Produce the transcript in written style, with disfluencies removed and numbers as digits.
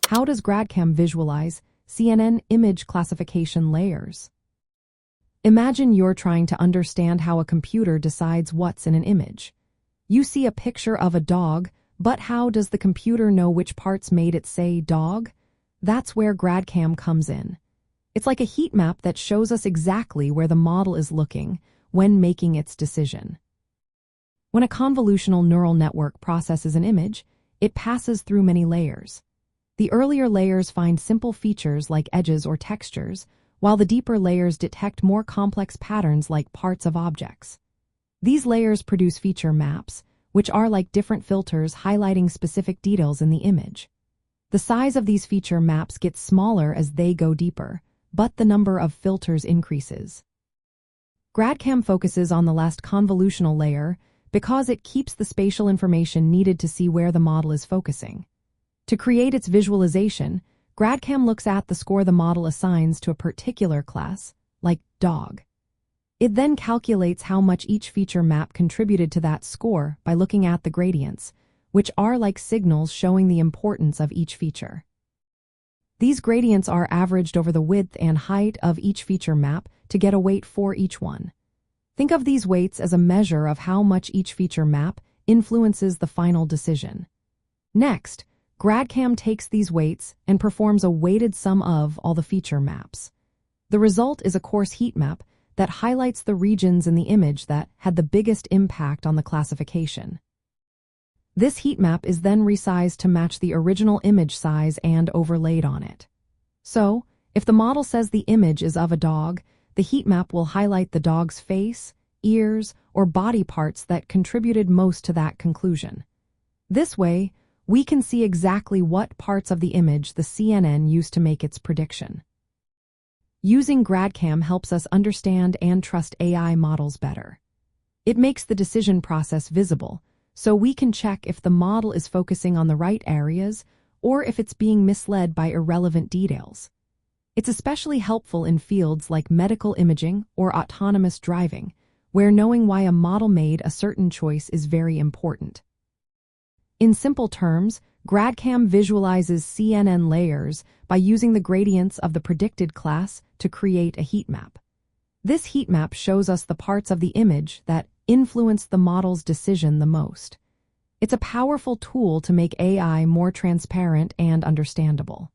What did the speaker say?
How does Grad-CAM visualize CNN image classification layers? Imagine you're trying to understand how a computer decides what's in an image. You see a picture of a dog, but how does the computer know which parts made it say dog? That's where Grad-CAM comes in. It's like a heat map that shows us exactly where the model is looking when making its decision. When a convolutional neural network processes an image, it passes through many layers. The earlier layers find simple features like edges or textures, while the deeper layers detect more complex patterns like parts of objects. These layers produce feature maps, which are like different filters highlighting specific details in the image. The size of these feature maps gets smaller as they go deeper, but the number of filters increases. Grad-CAM focuses on the last convolutional layer because it keeps the spatial information needed to see where the model is focusing. To create its visualization, Grad-CAM looks at the score the model assigns to a particular class, like dog. It then calculates how much each feature map contributed to that score by looking at the gradients, which are like signals showing the importance of each feature. These gradients are averaged over the width and height of each feature map to get a weight for each one. Think of these weights as a measure of how much each feature map influences the final decision. Next, Grad-CAM takes these weights and performs a weighted sum of all the feature maps. The result is a coarse heat map that highlights the regions in the image that had the biggest impact on the classification. This heat map is then resized to match the original image size and overlaid on it. So, if the model says the image is of a dog, the heat map will highlight the dog's face, ears, or body parts that contributed most to that conclusion. This way, we can see exactly what parts of the image the CNN used to make its prediction. Using Grad-CAM helps us understand and trust AI models better. It makes the decision process visible, so we can check if the model is focusing on the right areas or if it's being misled by irrelevant details. It's especially helpful in fields like medical imaging or autonomous driving, where knowing why a model made a certain choice is very important. In simple terms, Grad-CAM visualizes CNN layers by using the gradients of the predicted class to create a heat map. This heat map shows us the parts of the image that influence the model's decision the most. It's a powerful tool to make AI more transparent and understandable.